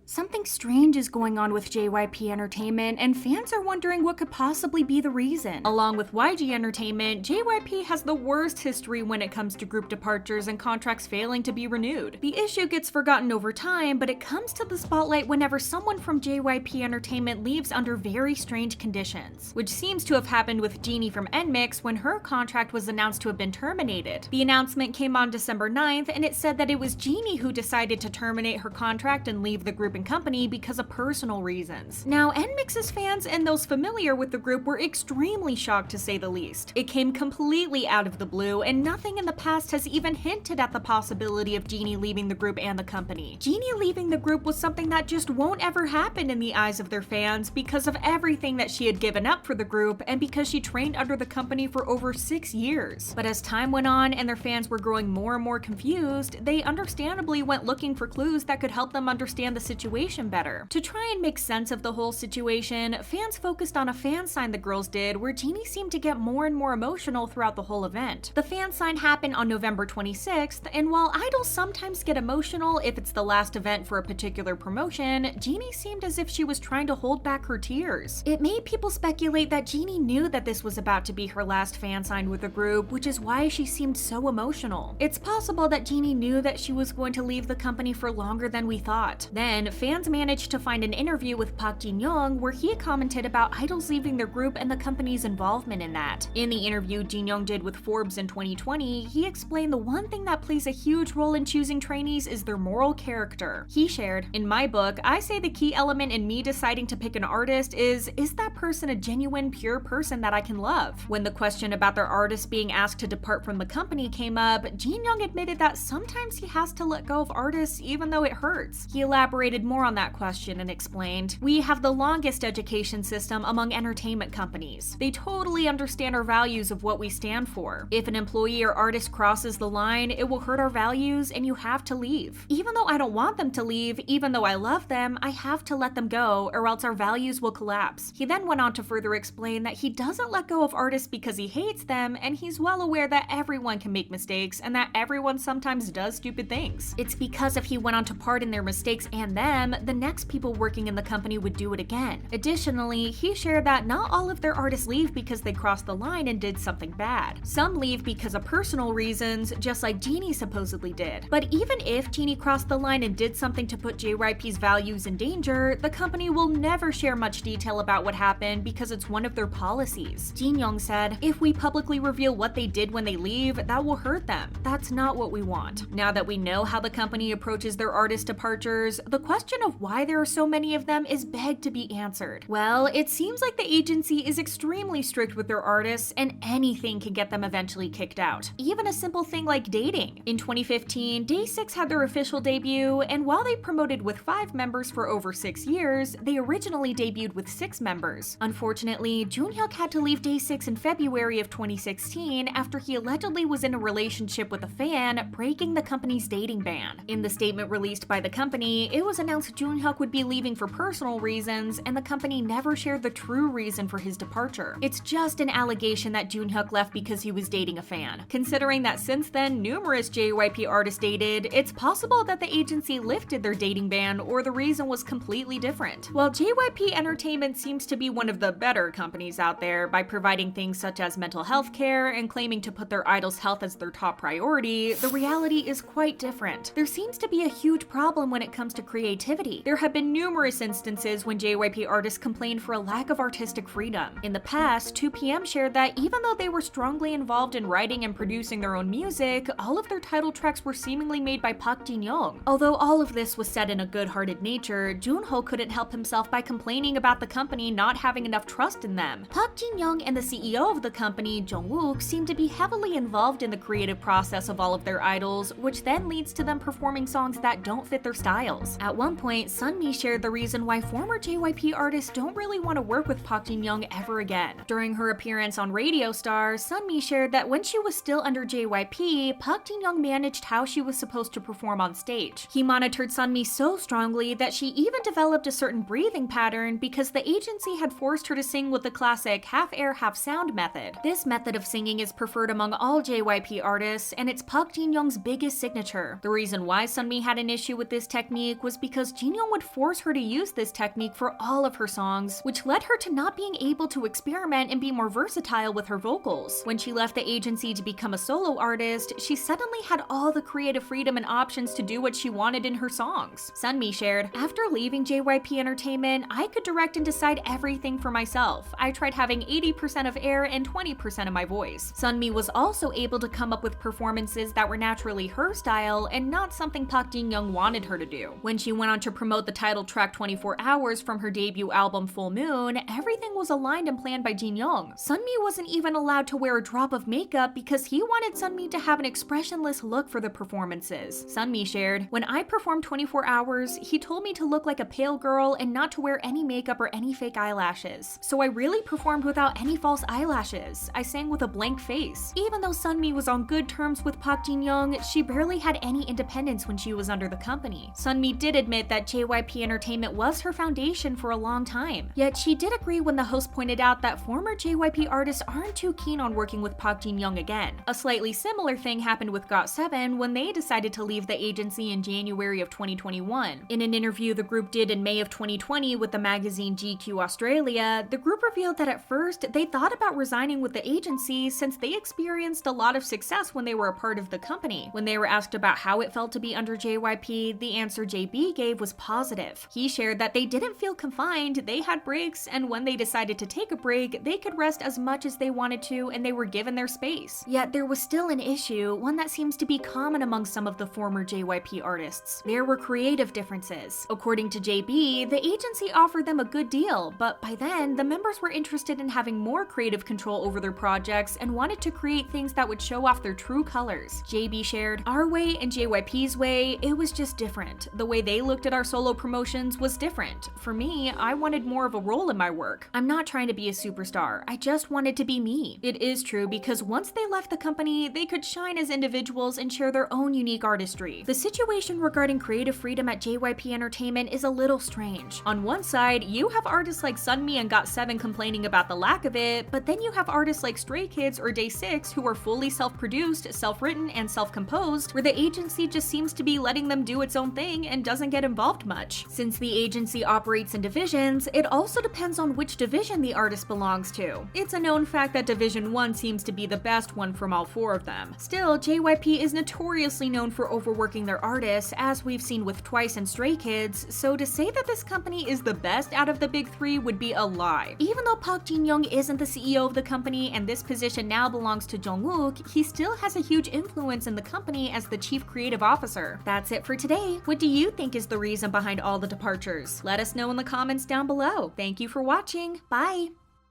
Something strange is going on with JYP Entertainment, and fans are wondering what could possibly be the reason. Along with YG Entertainment, JYP has the worst history when it comes to group departures and contracts failing to be renewed. The issue gets forgotten over time, but it comes to the spotlight whenever someone from JYP Entertainment leaves under very strange conditions, which seems to have happened with Jinni from NMIXX when her contract was announced to have been terminated. The announcement came on December 9th, and it said that it was Jinni who decided to terminate her contract and leave the group and company because of personal reasons. Now, NMIXX's fans and those familiar with the group were extremely shocked, to say the least. It came completely out of the blue, and nothing in the past has even hinted at the possibility of Jinni leaving the group and the company. Jinni leaving the group was something that just won't ever happen in the eyes of their fans because of everything that she had given up for the group and because she trained under the company for over 6 years. But as time went on and their fans were growing more and more confused, they understandably went looking for clues that could help them understand the situation better. To try and make sense of the whole situation, fans focused on a fan sign the girls did where Jinni seemed to get more and more emotional throughout the whole event. The fan sign happened on November 26th, and while idols sometimes get emotional if it's the last event for a particular promotion, Jinni seemed as if she was trying to hold back her tears. It made people speculate that Jinni knew that this was about to be her last fan sign with the group, which is why she seemed so emotional. It's possible that Jinni knew that she was going to leave the company for longer than we thought. Then, fans managed to find an interview with Park Jin-young where he commented about idols leaving their group and the company's involvement in that. In the interview Jin-young did with Forbes in 2020, he explained the one thing that plays a huge role in choosing trainees is their moral character. He shared, "In my book, I say the key element in me deciding to pick an artist is that person a genuine, pure person that I can love?" When the question about their artist being asked to depart from the company came up, Jin-young admitted that sometimes he has to let go of artists even though it hurts. He elaborated more on that question and explained, "We have the longest education system among entertainment companies. They totally understand our values of what we stand for. If an employee or artist crosses the line, it will hurt our values and you have to leave. Even though I don't want them to leave, even though I love them, I have to let them go or else our values will collapse." He then went on to further explain that he doesn't let go of artists because he hates them, and he's well aware that everyone can make mistakes and that everyone sometimes does stupid things. It's because if he went on to pardon their mistakes and them, the next people working in the company would do it again. Additionally, he shared that not all of their artists leave because they crossed the line and did something bad. Some leave because of personal reasons, just like Jinni supposedly did. But even if Jinni crossed the line and did something to put JYP's values in danger, the company will never share much detail about what happened because it's one of their policies. Jin-young said, "If we publicly reveal what they did when they leave, that will hurt them. That's not what we want." Now that we know how the company approaches their artist departures, the question of why there are so many of them is begged to be answered. Well, it seems like the agency is extremely strict with their artists, and anything can get them eventually kicked out. Even a simple thing like dating. In 2015, Day6 had their official debut, and while they promoted with 5 members for over 6 years, they originally debuted with 6 members. Unfortunately, Junhyuk had to leave Day6 in February of 2016 after he allegedly was in a relationship with a fan, breaking the company's dating ban. In the statement released by the company, it was announced Junhyuk would be leaving for personal reasons, and the company never shared the true reason for his departure. It's just an allegation that Junhyuk left because he was dating a fan. Considering that since then numerous JYP artists dated, it's possible that the agency lifted their dating ban or the reason was completely different. While JYP Entertainment seems to be one of the better companies out there by providing things such as mental health care and claiming to put their idols' health as their top priority, the reality is quite different. There seems to be a huge problem when it comes to creativity. There have been numerous instances when JYP artists complained for a lack of artistic freedom. In the past, 2PM shared that even though they were strongly involved in writing and producing their own music, all of their title tracks were seemingly made by Park Jin-young. Although all of this was said in a good-hearted nature, Junho couldn't help himself by complaining about the company not having enough trust in them. Park Jin-young and the CEO of the company, Jung-wook, seem to be heavily involved in the creative process of all of their idols, which then leads to them performing songs that don't fit their styles. At one point, Sunmi shared the reason why former JYP artists don't really want to work with Park Jin-young ever again. During her appearance on Radio Star, Sunmi shared that when she was still under JYP, Park Jin-young managed how she was supposed to perform on stage. He monitored Sunmi so strongly that she even developed a certain breathing pattern because the agency had forced her to sing with the classic half-air, half-sound method. This method of singing is preferred among all JYP artists, and it's Park Jin-young's biggest signature. The reason why Sunmi had an issue with this technique was because because Jinyoung would force her to use this technique for all of her songs, which led her to not being able to experiment and be more versatile with her vocals. When she left the agency to become a solo artist, she suddenly had all the creative freedom and options to do what she wanted in her songs. Sunmi shared, "After leaving JYP Entertainment, I could direct and decide everything for myself. I tried having 80% of air and 20% of my voice." Sunmi was also able to come up with performances that were naturally her style and not something Park Jin-young wanted her to do. When she went on to promote the title track 24 Hours from her debut album Full Moon, everything was aligned and planned by Jin-young. Sunmi wasn't even allowed to wear a drop of makeup because he wanted Sunmi to have an expressionless look for the performances. Sunmi shared, "When I performed 24 Hours, he told me to look like a pale girl and not to wear any makeup or any fake eyelashes. So I really performed without any false eyelashes. I sang with a blank face." Even though Sunmi was on good terms with Park Jin-young, she barely had any independence when she was under the company. Sunmi did admit that JYP Entertainment was her foundation for a long time. Yet she did agree when the host pointed out that former JYP artists aren't too keen on working with Park Jin-young again. A slightly similar thing happened with GOT7 when they decided to leave the agency in January of 2021. In an interview the group did in May of 2020 with the magazine GQ Australia, the group revealed that at first they thought about resigning with the agency since they experienced a lot of success when they were a part of the company. When they were asked about how it felt to be under JYP, the answer JB gave was positive. He shared that they didn't feel confined, they had breaks, and when they decided to take a break, they could rest as much as they wanted to and they were given their space. Yet there was still an issue, one that seems to be common among some of the former JYP artists. There were creative differences. According to JB, the agency offered them a good deal, but by then, the members were interested in having more creative control over their projects and wanted to create things that would show off their true colors. JB shared, "Our way and JYP's way, it was just different. The way they looked at our solo promotions was different. For me, I wanted more of a role in my work. I'm not trying to be a superstar, I just wanted to be me." It is true because once they left the company, they could shine as individuals and share their own unique artistry. The situation regarding creative freedom at JYP Entertainment is a little strange. On one side, you have artists like Sunmi and GOT7 complaining about the lack of it, but then you have artists like Stray Kids or Day6 who are fully self-produced, self-written, and self-composed, where the agency just seems to be letting them do its own thing and doesn't get involved much. Since the agency operates in divisions, it also depends on which division the artist belongs to. It's a known fact that Division 1 seems to be the best one from all four of them. Still, JYP is notoriously known for overworking their artists, as we've seen with Twice and Stray Kids, so to say that this company is the best out of the big three would be a lie. Even though Park Jin-young isn't the CEO of the company and this position now belongs to Jung-wook, he still has a huge influence in the company as the chief creative officer. That's it for today. What do you think is the reason behind all the departures? Let us know in the comments down below. Thank you for watching. Bye!